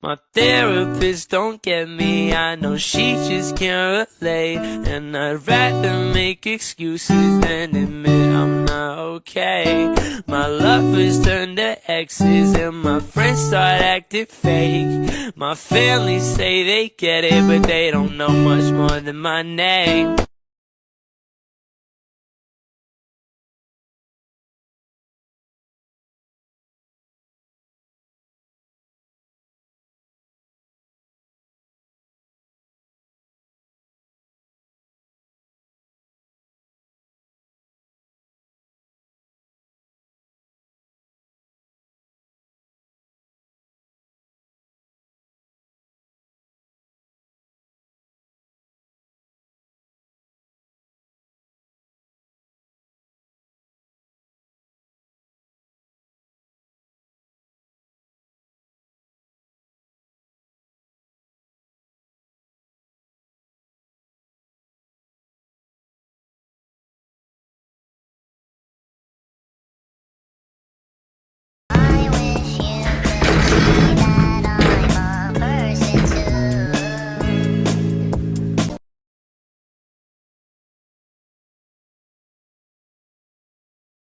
My therapist don't get me, I know she just can't relate. And I'd rather make excuses than admit I'm not okay. My lovers turn to exes and my friends start acting fake. My family say they get it, but they don't know much more than my name.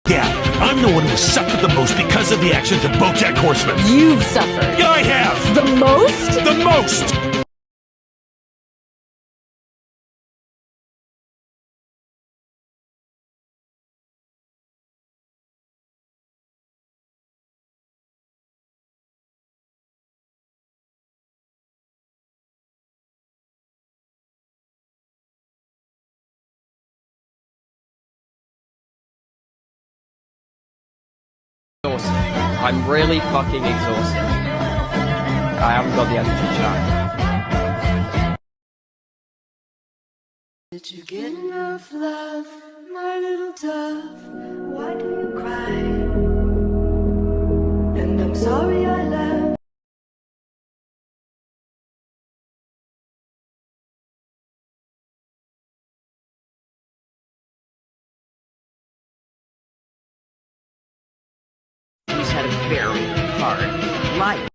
Yeah, I'm the one who has suffered the most because of the actions of BoJack Horseman. You've suffered. Yeah, I have! The most? The most! I'm really fucking exhausted. I haven't got the energy tonight. Did you get enough love, my little dove? Why do you cry? And I'm sorry I left. He's had a very hard life.